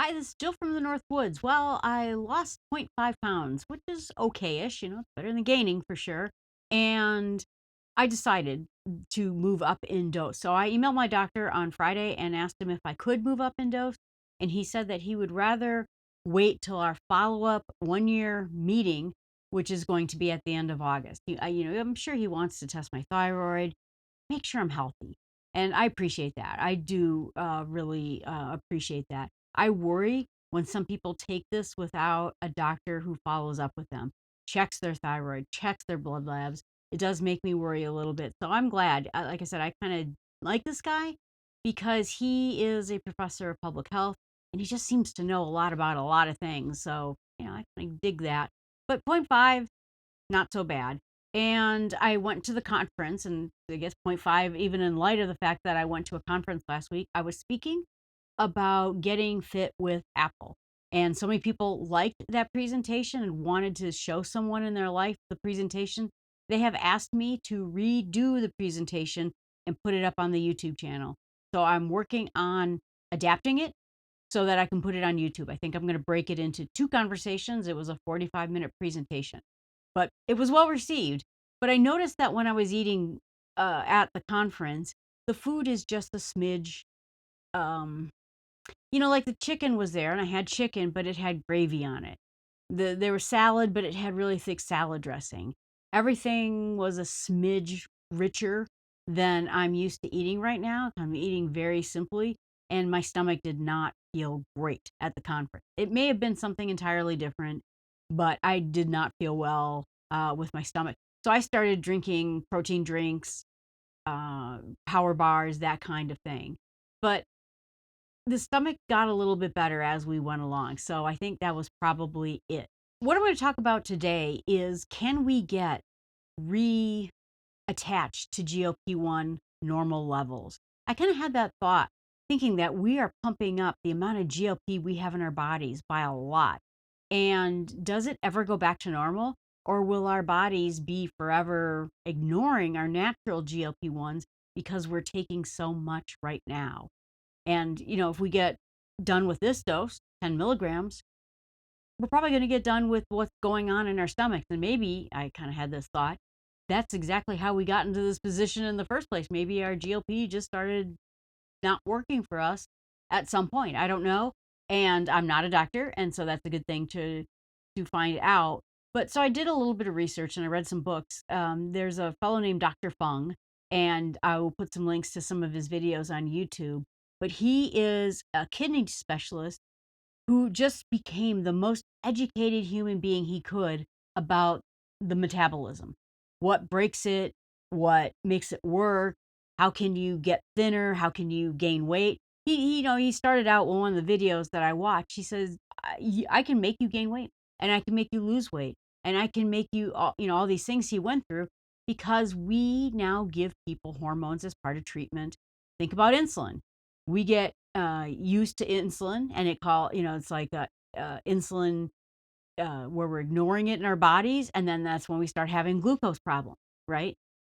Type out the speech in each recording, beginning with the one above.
Hi, this is Jill from the North Woods. Well, I lost 0.5 pounds, which is okay-ish, it's better than gaining for sure. And I decided to move up in dose. So I emailed my doctor on Friday and asked him if I could move up in dose. And he said that he would rather wait till our follow-up 1-year meeting, which is going to be at the end of August. I'm sure he wants to test my thyroid, make sure I'm healthy. And I appreciate that. I do really appreciate that. I worry when some people take this without a doctor who follows up with them, checks their thyroid, checks their blood labs. It does make me worry a little bit. So I'm glad. Like I said, I kind of like this guy because he is a professor of public health and he just seems to know a lot about a lot of things. So, I kind of dig that. But point five, not so bad. And I went to the conference, and I guess point five, even in light of the fact that I went to a conference last week, I was speaking about getting fit with Apple. And so many people liked that presentation and wanted to show someone in their life the presentation. They have asked me to redo the presentation and put it up on the YouTube channel. So I'm working on adapting it so that I can put it on YouTube. I think I'm going to break it into two conversations. It was a 45-minute presentation, but it was well received. But I noticed that when I was eating at the conference, the food is just a smidge. Um, like the chicken was there, and I had chicken, but it had gravy on it. There was salad, but it had really thick salad dressing. Everything was a smidge richer than I'm used to eating right now. I'm eating very simply, and my stomach did not feel great at the conference. It may have been something entirely different, but I did not feel well with my stomach. So I started drinking protein drinks, power bars, that kind of thing. But the stomach got a little bit better as we went along. So I think that was probably it. What I'm going to talk about today is, can we get reattached to GLP-1 normal levels? I kind of had that thought, thinking that we are pumping up the amount of GLP we have in our bodies by a lot. And does it ever go back to normal? Or will our bodies be forever ignoring our natural GLP-1s because we're taking so much right now? And, if we get done with this dose, 10 milligrams, we're probably going to get done with what's going on in our stomachs. And maybe I kind of had this thought, that's exactly how we got into this position in the first place. Maybe our GLP just started not working for us at some point. I don't know. And I'm not a doctor. And so that's a good thing to find out. But so I did a little bit of research and I read some books. There's a fellow named Dr. Fung, and I will put some links to some of his videos on YouTube. But he is a kidney specialist who just became the most educated human being he could about the metabolism. What breaks it? What makes it work? How can you get thinner? How can you gain weight? He started out with one of the videos that I watched. He says, I can make you gain weight and I can make you lose weight and I can make you all these things he went through because we now give people hormones as part of treatment. Think about insulin. We get used to insulin, and it's like insulin where we're ignoring it in our bodies, and then that's when we start having glucose problems, right?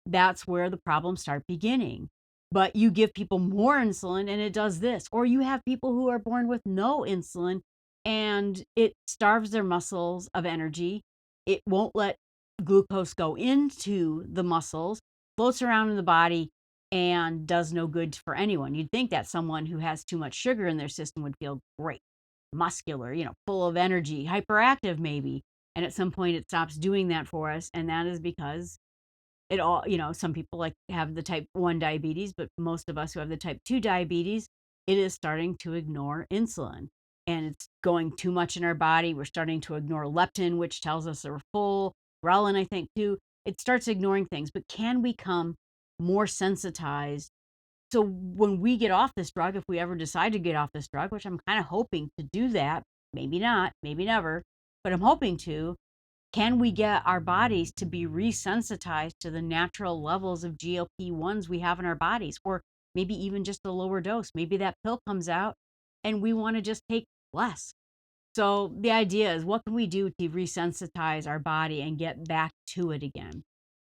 That's where the problems start beginning. But you give people more insulin and it does this, or you have people who are born with no insulin and it starves their muscles of energy. It won't let glucose go into the muscles, floats around in the body, and does no good for anyone. You'd think that someone who has too much sugar in their system would feel great, muscular, full of energy, hyperactive maybe. And at some point it stops doing that for us. And that is because some people like have the type 1 diabetes, but most of us who have the type 2 diabetes, it is starting to ignore insulin and it's going too much in our body. We're starting to ignore leptin, which tells us that we're full. Ghrelin, I think, too. It starts ignoring things. But can we become more sensitized? So when we get off this drug, if we ever decide to get off this drug, which I'm kind of hoping to do that, maybe not, maybe never, but I'm hoping to, can we get our bodies to be resensitized to the natural levels of GLP-1s we have in our bodies, or maybe even just a lower dose? Maybe that pill comes out and we want to just take less. So the idea is, what can we do to resensitize our body and get back to it again?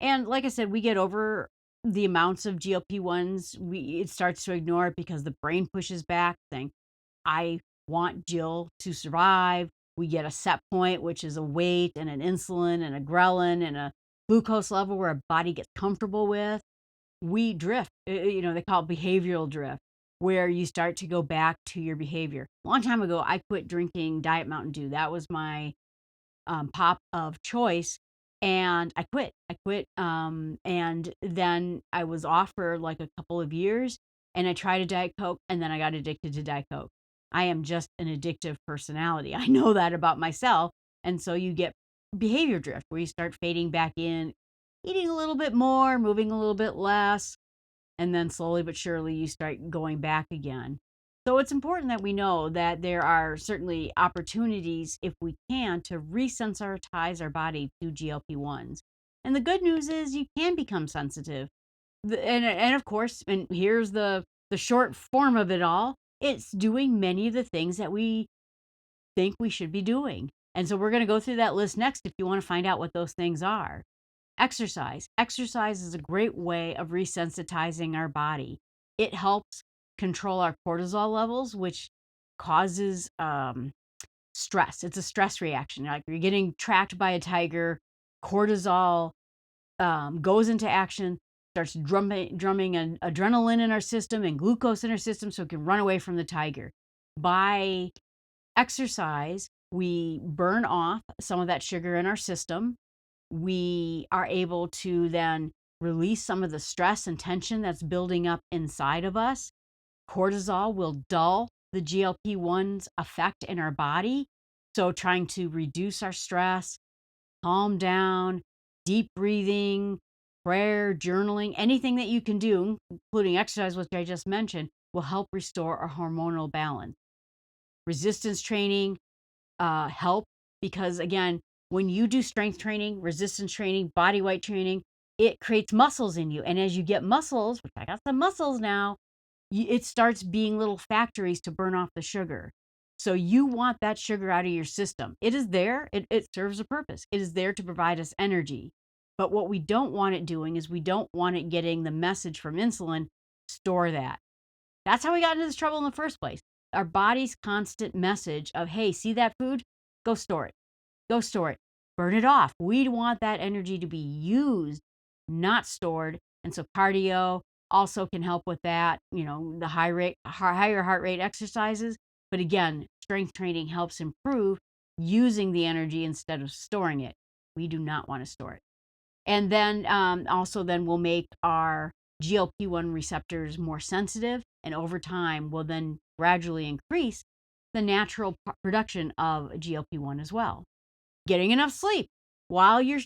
And like I said, we get over the amounts of GLP-1s. It starts to ignore it because the brain pushes back, saying, I want Jill to survive. We get a set point, which is a weight and an insulin and a ghrelin and a glucose level where our body gets comfortable with. We drift. They call it behavioral drift, where you start to go back to your behavior. A long time ago, I quit drinking Diet Mountain Dew. That was my pop of choice, and I quit. And then I was off for like a couple of years, and I tried a Diet Coke, and then I got addicted to Diet Coke. I am just an addictive personality. I know that about myself, and so you get behavior drift where you start fading back in, eating a little bit more, moving a little bit less, and then slowly but surely you start going back again. So it's important that we know that there are certainly opportunities, if we can, to resensitize our body to GLP-1s. And the good news is you can become sensitive. And of course, and here's the short form of it all, it's doing many of the things that we think we should be doing. And so we're going to go through that list next if you want to find out what those things are. Exercise. Exercise is a great way of resensitizing our body. It helps control our cortisol levels, which causes stress. It's a stress reaction. Like you're getting tracked by a tiger, cortisol goes into action, starts drumming an adrenaline in our system and glucose in our system so it can run away from the tiger. By exercise, we burn off some of that sugar in our system. We are able to then release some of the stress and tension that's building up inside of us. Cortisol will dull the GLP-1's effect in our body. So trying to reduce our stress, calm down, deep breathing, prayer, journaling, anything that you can do, including exercise, which I just mentioned, will help restore our hormonal balance. Resistance training help because, again, when you do strength training, resistance training, body weight training, it creates muscles in you. And as you get muscles, which I got some muscles now, it starts being little factories to burn off the sugar. So you want that sugar out of your system. It is there. It serves a purpose. It is there to provide us energy. But what we don't want it doing is we don't want it getting the message from insulin, store that. That's how we got into this trouble in the first place. Our body's constant message of, hey, see that food? Go store it. Go store it. Burn it off. We want that energy to be used, not stored. And so cardio also can help with that, the higher heart rate exercises. But again, strength training helps improve using the energy instead of storing it. We do not want to store it. And then also then we'll make our GLP-1 receptors more sensitive, and over time will then gradually increase the natural production of GLP-1 as well. Getting enough sleep. While you're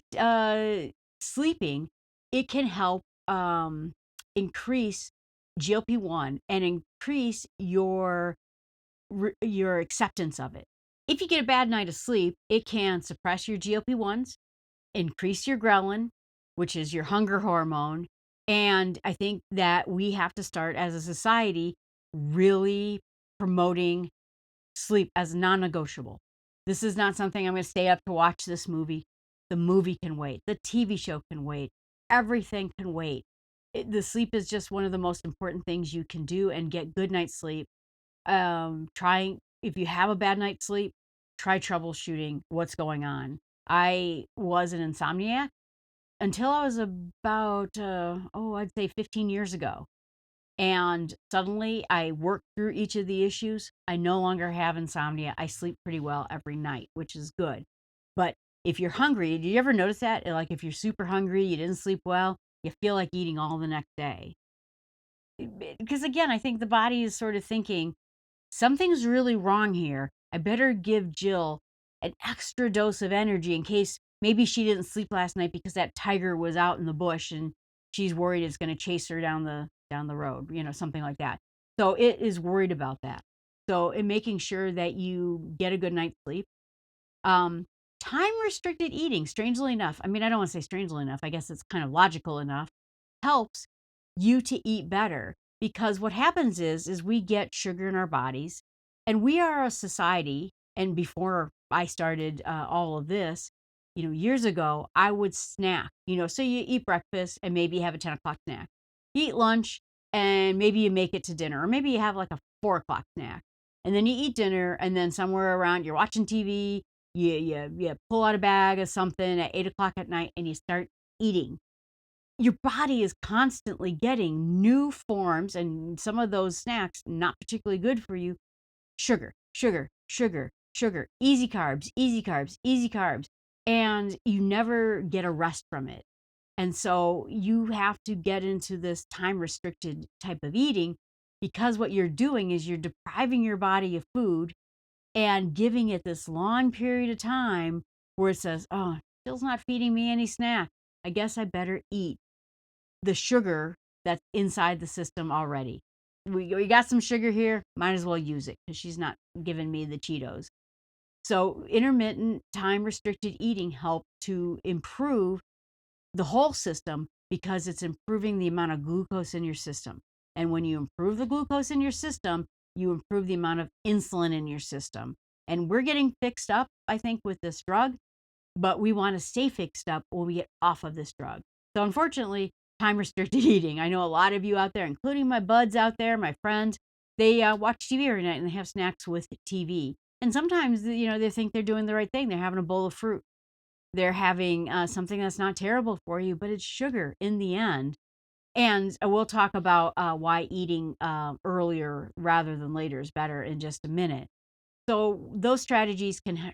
sleeping, it can help increase GLP-1 and increase your acceptance of it. If you get a bad night of sleep, it can suppress your GLP-1s, increase your ghrelin, which is your hunger hormone. And I think that we have to start as a society really promoting sleep as non-negotiable. This is not something I'm going to stay up to watch this movie. The movie can wait. The TV show can wait. Everything can wait. The sleep is just one of the most important things you can do, and get good night's sleep. If you have a bad night's sleep, try troubleshooting what's going on. I was an insomniac until I was about, I'd say 15 years ago. And suddenly I worked through each of the issues. I no longer have insomnia. I sleep pretty well every night, which is good. But if you're hungry, do you ever notice that? Like if you're super hungry, you didn't sleep well, you feel like eating all the next day. Because again, I think the body is sort of thinking, something's really wrong here. I better give Jill an extra dose of energy in case maybe she didn't sleep last night because that tiger was out in the bush and she's worried it's going to chase her down the road, something like that. So it is worried about that. So in making sure that you get a good night's sleep. Time restricted eating, strangely enough, I mean, I don't want to say strangely enough, I guess it's kind of logical enough, helps you to eat better. Because what happens is we get sugar in our bodies, and we are a society. And before I started all of this, years ago, I would snack, so you eat breakfast and maybe you have a 10 o'clock snack. You eat lunch and maybe you make it to dinner, or maybe you have like a 4 o'clock snack. and then you eat dinner, and then somewhere around you're watching TV, you pull out a bag of something at 8 o'clock at night, and you start eating. Your body is constantly getting new forms, and some of those snacks not particularly good for you. Sugar, sugar, sugar, sugar, easy carbs, easy carbs, easy carbs, and you never get a rest from it. And so you have to get into this time restricted type of eating, because what you're doing is you're depriving your body of food and giving it this long period of time where it says, oh, still's not feeding me any snack. I guess I better eat the sugar that's inside the system already. We got some sugar here, might as well use it because she's not giving me the Cheetos. So intermittent time restricted eating helped to improve the whole system because it's improving the amount of glucose in your system. And when you improve the glucose in your system, you improve the amount of insulin in your system. And we're getting fixed up, I think, with this drug, but we want to stay fixed up when we get off of this drug. So unfortunately, time restricted eating. I know a lot of you out there, including my buds out there, my friends, they watch TV every night and they have snacks with TV. And sometimes, they think they're doing the right thing. They're having a bowl of fruit. They're having something that's not terrible for you, but it's sugar in the end. And we'll talk about why eating earlier rather than later is better in just a minute. So those strategies can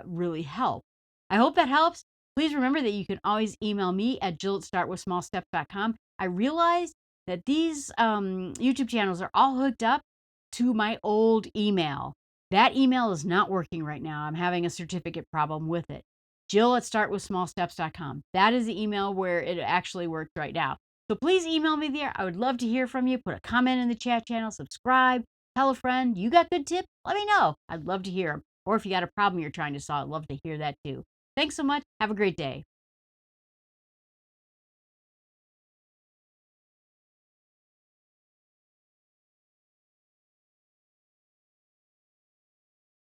really help. I hope that helps. Please remember that you can always email me at jill@startwithsmallsteps.com. I realize that these YouTube channels are all hooked up to my old email. That email is not working right now. I'm having a certificate problem with it. Jill@startwithsmallsteps.com. That is the email where it actually works right now. So please email me there. I would love to hear from you. Put a comment in the chat channel, subscribe, tell a friend. You got good tips? Let me know. I'd love to hear them. Or if you got a problem you're trying to solve, I'd love to hear that too. Thanks so much. Have a great day.